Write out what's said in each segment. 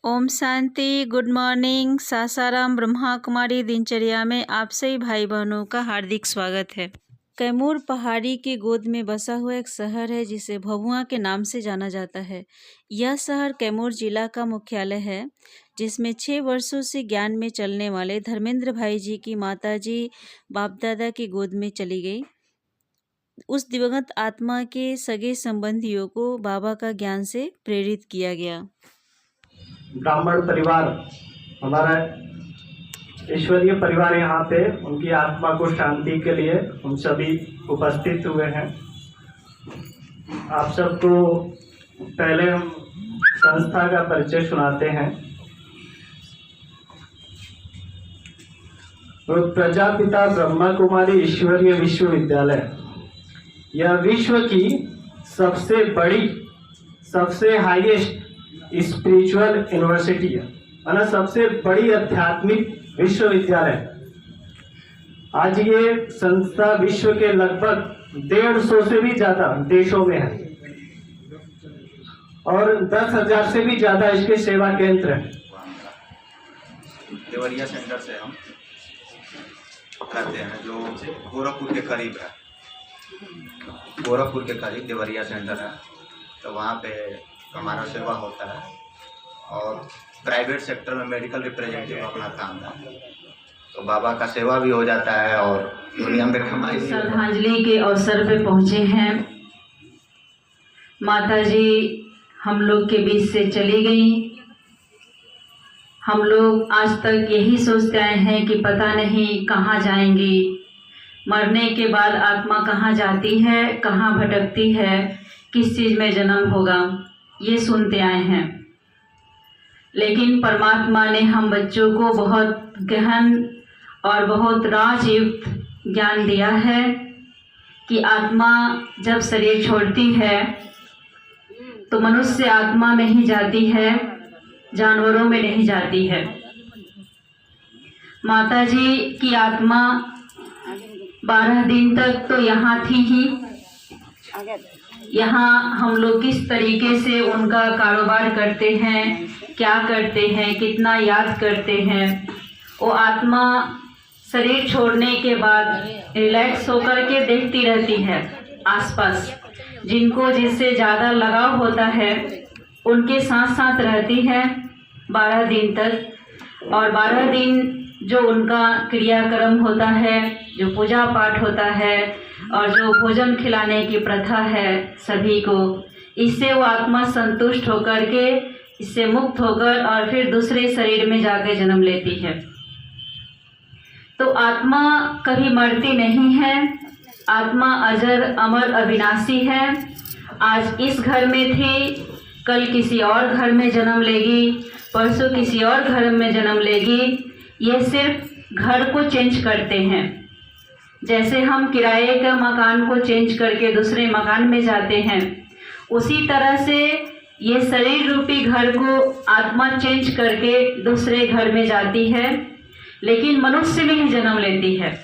ओम शांति। Good morning. Sasaram Brahma Kumari दिनचर्या में आप सभी भाई बहनों का हार्दिक स्वागत है। कैमूर पहाड़ी की गोद में बसा हुआ एक शहर है जिसे भभुआ के नाम से जाना जाता है। यह शहर कैमूर जिला का मुख्यालय है, जिसमें 6 वर्षों से ज्ञान में चलने वाले धर्मेंद्र भाई जी की माताजी बाप दादा की गोद में चली गई। उस दिवंगत आत्मा के सगे संबंधियों को बाबा का ज्ञान से प्रेरित किया गया। ब्राह्मण परिवार, हमारा ईश्वरीय परिवार यहाँ पे उनकी आत्मा को शांति के लिए हम सभी उपस्थित हुए हैं। आप सबको पहले हम संस्था का परिचय सुनाते हैं। तो प्रजापिता ब्रह्मा कुमारी ईश्वरीय विश्वविद्यालय, यह विश्व की सबसे बड़ी, सबसे हाईएस्ट स्पिरिचुअल यूनिवर्सिटी है, माना सबसे बड़ी आध्यात्मिक विश्वविद्यालय। आज ये संस्था विश्व के लगभग 150 से भी ज्यादा देशों में है और 10,000 से भी ज्यादा इसके सेवा केंद्र हैं। देवरिया सेंटर से हम करते हैं, जो गोरखपुर के करीब है। गोरखपुर के करीब देवरिया सेंटर है, तो वहाँ पे हमारा सेवा होता है और प्राइवेट सेक्टर में मेडिकल रिप्रेजेंटेटिव अपना काम है, तो बाबा का सेवा भी हो जाता है और दुनिया में कमाई। श्रद्धांजलि के अवसर पे पहुँचे हैं। माताजी हम लोग के बीच से चली गई। हम लोग आज तक यही सोचते आए हैं कि पता नहीं कहाँ जाएंगी, मरने के बाद आत्मा कहाँ जाती है, कहाँ भटकती है, किस चीज़ में जन्म होगा, ये सुनते आए हैं। लेकिन परमात्मा ने हम बच्चों को बहुत गहन और बहुत राजयुक्त ज्ञान दिया है कि आत्मा जब शरीर छोड़ती है तो मनुष्य आत्मा में ही जाती है, जानवरों में नहीं जाती है। माताजी की आत्मा 12 दिन तक तो यहाँ थी ही। यहाँ हम लोग किस तरीके से उनका कारोबार करते हैं, क्या करते हैं, कितना याद करते हैं, वो आत्मा शरीर छोड़ने के बाद रिलैक्स होकर के देखती रहती है आसपास। जिनको जिससे ज़्यादा लगाव होता है उनके साथ साथ रहती है 12 दिन तक। और 12 दिन जो उनका क्रियाक्रम होता है, जो पूजा पाठ होता है और जो भोजन खिलाने की प्रथा है सभी को, इससे वो आत्मा संतुष्ट होकर के, इससे मुक्त होकर और फिर दूसरे शरीर में जाकर जन्म लेती है। तो आत्मा कभी मरती नहीं है। आत्मा अजर अमर अविनाशी है। आज इस घर में थी, कल किसी और घर में जन्म लेगी, परसों किसी और घर में जन्म लेगी। ये सिर्फ घर को चेंज करते हैं। जैसे हम किराए का मकान को चेंज करके दूसरे मकान में जाते हैं, उसी तरह से ये शरीर रूपी घर को आत्मा चेंज करके दूसरे घर में जाती है, लेकिन मनुष्य में ही जन्म लेती है।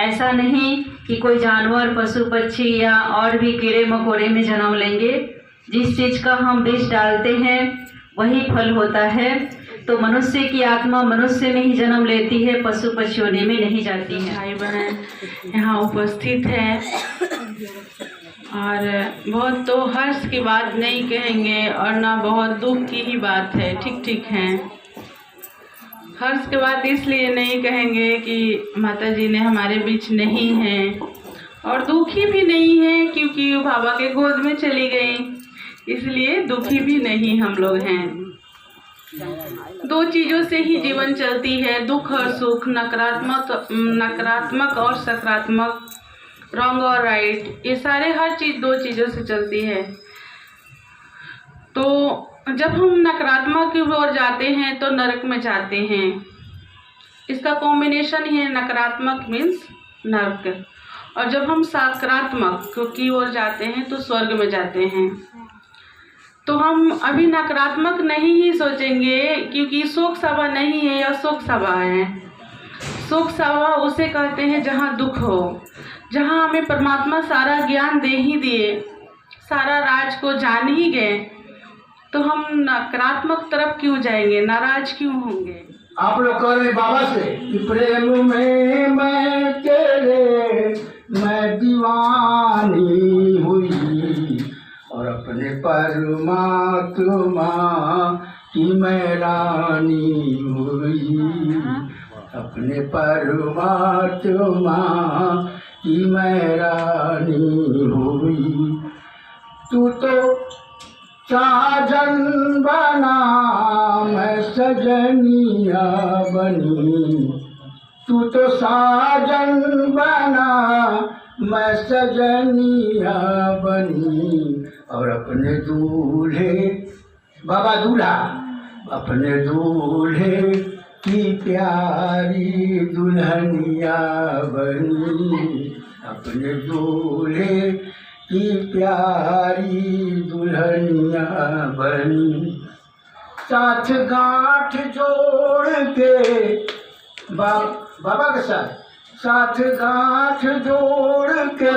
ऐसा नहीं कि कोई जानवर, पशु पक्षी या और भी कीड़े मकोड़े में जन्म लेंगे। जिस चीज़ का हम बीज डालते हैं वही फल होता है। तो मनुष्य की आत्मा मनुष्य में ही जन्म लेती है, पशु पक्षियों में नहीं जाती है। भाई बहन यहाँ उपस्थित है और बहुत तो हर्ष की बात नहीं कहेंगे और ना बहुत दुख की ही बात है। ठीक ठीक है। हर्ष की बात इसलिए नहीं कहेंगे कि माताजी ने हमारे बीच नहीं हैं, और दुखी भी नहीं है क्योंकि वो बाबा के गोद में चली गई, इसलिए दुखी भी नहीं हम लोग हैं। 2 चीज़ों से ही जीवन चलती है, दुख और सुख, नकारात्मक और सकारात्मक, रॉन्ग और राइट। ये सारे हर चीज़ 2 चीज़ों से चलती है। तो जब हम नकारात्मक की ओर जाते हैं तो नरक में जाते हैं। इसका कॉम्बिनेशन ही है, नकारात्मक मीन्स नरक, और जब हम सकारात्मक की ओर जाते हैं तो स्वर्ग में जाते हैं। तो हम अभी नकारात्मक नहीं ही सोचेंगे, क्योंकि शोक सभा नहीं है, यह शोक सभा है। शोक सभा उसे कहते हैं जहाँ दुख हो। जहाँ हमें परमात्मा सारा ज्ञान दे ही दिए, सारा राज को जान ही गए, तो हम नकारात्मक तरफ क्यों जाएंगे, नाराज क्यों होंगे? आप लोग कह रहे बाबा से कि प्रेम में मैं तेरे मैं दीवानी हुई और अपने परमात्मा की मैं रानी हुई, अपने परमात्मा की मैं रानी हुई। तू तो साजन बना मैं सजनिया बनी, तू तो साजन बना मैं सजनिया बनी और अपने दूल्हे बाबा दूल्हा अपने दूल्हे की प्यारी दुल्हनिया बनी, अपने दूल्हे की प्यारी दुल्हनिया बनी। साथ गांठ जोड़ के बाबा के साथ गांठ जोड़ के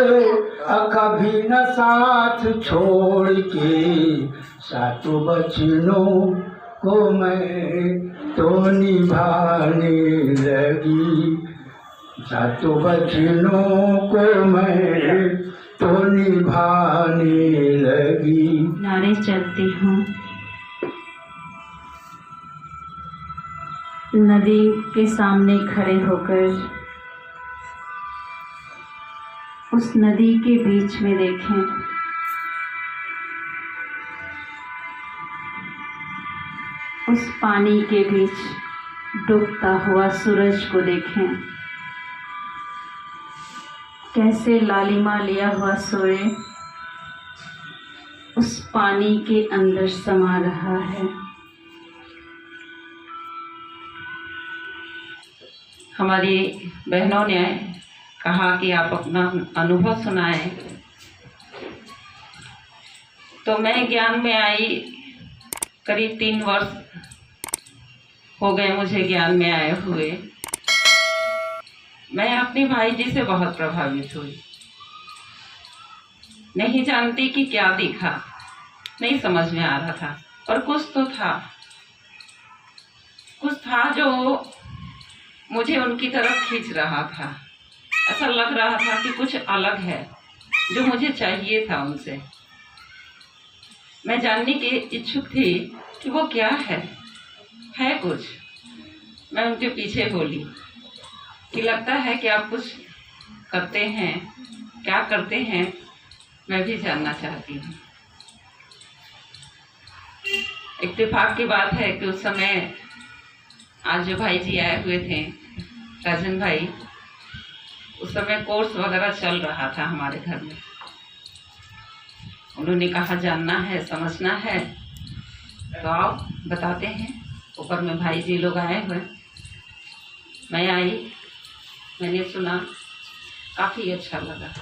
कभी न साथ छोड़ के, सातों बचनों को मैं तो निभाने लगी, सातों बचनों को मैं तो निभाने लगी। नारे चलती हूँ। नदी के सामने खड़े होकर उस नदी के बीच में देखें, उस पानी के बीच डूबता हुआ सूरज को देखें, कैसे लालिमा लिया हुआ सूर्य उस पानी के अंदर समा रहा है। हमारी बहनों ने कहा कि आप अपना अनुभव सुनाएं, तो मैं ज्ञान में आई करीब 3 वर्ष हो गए मुझे ज्ञान में आए हुए। मैं अपने भाई जी से बहुत प्रभावित हुई। नहीं जानती कि क्या दिखा, नहीं समझ में आ रहा था, और कुछ तो था, कुछ था जो मुझे उनकी तरफ खींच रहा था। ऐसा लग रहा था कि कुछ अलग है जो मुझे चाहिए था उनसे। मैं जानने की इच्छुक थी कि वो क्या है कुछ। मैं उनके पीछे बोली कि लगता है कि आप कुछ करते हैं, क्या करते हैं मैं भी जानना चाहती हूँ। इत्तेफाक की बात है कि उस समय आज जो भाई जी आए हुए थे, राजन भाई, उस समय कोर्स वगैरह चल रहा था हमारे घर में। उन्होंने कहा जानना है, समझना है, तो आओ बताते हैं। ऊपर में भाई जी लोग आए हुए, मैं आई, मैंने सुना, काफ़ी अच्छा लगा।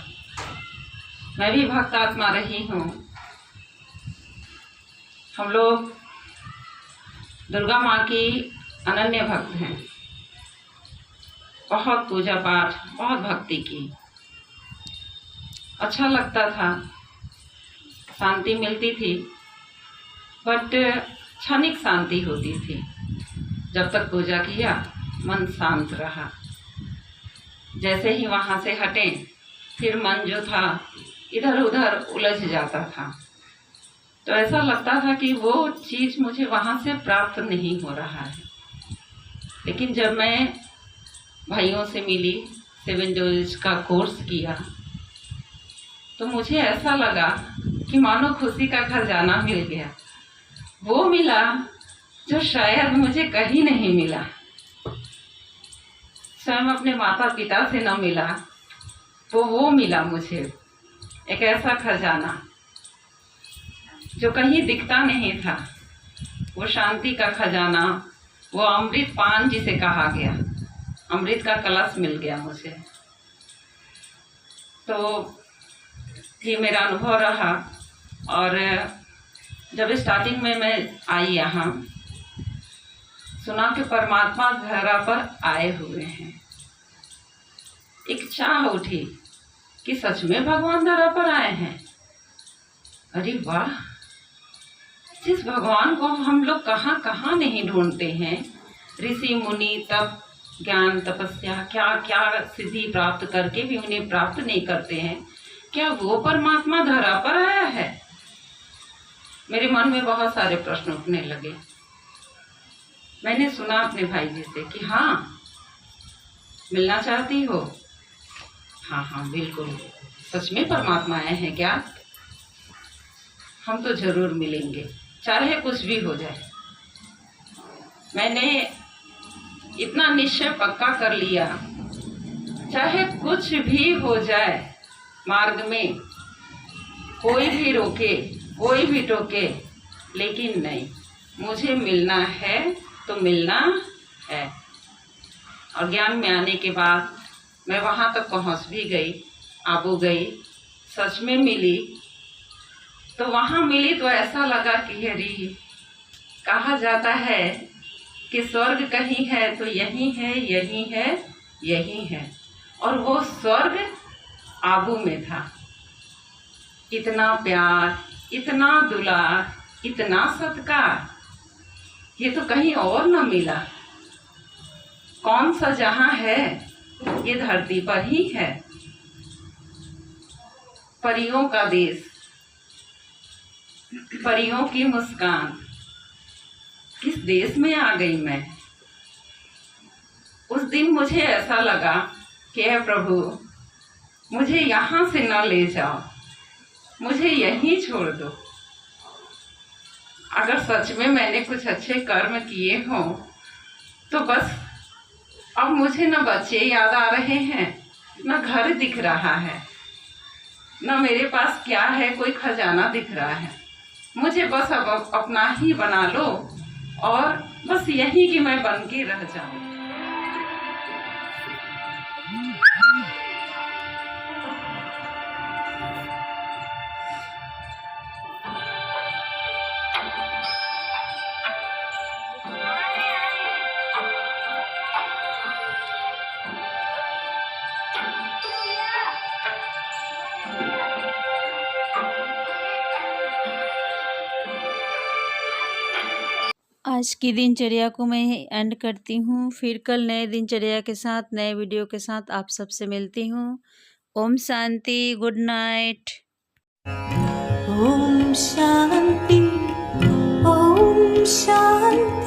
मैं भी भक्त आत्मा रही हूँ। हम लोग दुर्गा माँ की अनन्य भक्त हैं, बहुत पूजा पाठ, बहुत भक्ति की। अच्छा लगता था, शांति मिलती थी, बट क्षणिक शांति होती थी। जब तक पूजा किया मन शांत रहा। जैसे ही वहाँ से हटे फिर मन जो था इधर उधर उलझ जाता था। तो ऐसा लगता था कि वो चीज़ मुझे वहाँ से प्राप्त नहीं हो रहा है। लेकिन जब मैं भाइयों से मिली, 7 डेज का कोर्स किया, तो मुझे ऐसा लगा कि मानो खुशी का खजाना मिल गया। वो मिला जो शायद मुझे कहीं नहीं मिला, स्वयं अपने माता पिता से न मिला, तो वो मिला मुझे। एक ऐसा खजाना जो कहीं दिखता नहीं था, वो शांति का खजाना, वो अमृत पान जिसे कहा गया, अमृत का कलश मिल गया मुझे। तो ये मेरा अनुभव रहा। और जब स्टार्टिंग में मैं आई यहाँ, सुना कि परमात्मा धरा पर आए हुए हैं, एक चाह उठी कि सच में भगवान धरा पर आए हैं। अरे वाह, जिस भगवान को हम लोग कहाँ कहाँ नहीं ढूंढते हैं, ऋषि मुनि तप ज्ञान तपस्या क्या क्या सिद्धि प्राप्त करके भी उन्हें प्राप्त नहीं करते हैं, क्या वो परमात्मा धरा पर आया है? मेरे मन में बहुत सारे प्रश्न उठने लगे। मैंने सुना अपने भाई जी से कि हाँ, मिलना चाहती हो? हाँ हाँ बिल्कुल, सच में परमात्मा आए हैं क्या? हम तो जरूर मिलेंगे, चाहे कुछ भी हो जाए। मैंने इतना निश्चय पक्का कर लिया, चाहे कुछ भी हो जाए, मार्ग में कोई भी रोके, कोई भी टोके, लेकिन नहीं, मुझे मिलना है तो मिलना है। और ज्ञान में आने के बाद मैं वहाँ तक पहुँच भी गई, आबू गई, सच में मिली। तो वहाँ मिली तो ऐसा लगा कि अरे, कहा जाता है कि स्वर्ग कहीं है तो यही है, यही है, यही है। और वो स्वर्ग आबू में था। इतना प्यार, इतना दुलार, इतना सत्कार, ये तो कहीं और न मिला। कौन सा जहां है, ये धरती पर ही है। परियों का देश, परियों की मुस्कान, किस देश में आ गई मैं। उस दिन मुझे ऐसा लगा कि हे प्रभु, मुझे यहाँ से न ले जाओ, मुझे यहीं छोड़ दो। अगर सच में मैंने कुछ अच्छे कर्म किए हों तो बस अब मुझे न बच्चे याद आ रहे हैं, न घर दिख रहा है, न मेरे पास क्या है, कोई खजाना दिख रहा है। मुझे बस अब अपना ही बना लो और बस यही कि मैं बन के रह जाऊं। आज की दिनचर्या को मैं एंड करती हूँ। फिर कल नए दिनचर्या के साथ, नए वीडियो के साथ आप सबसे मिलती हूँ। ओम शांति, गुड नाइट। ओम शांति, ओम शांति।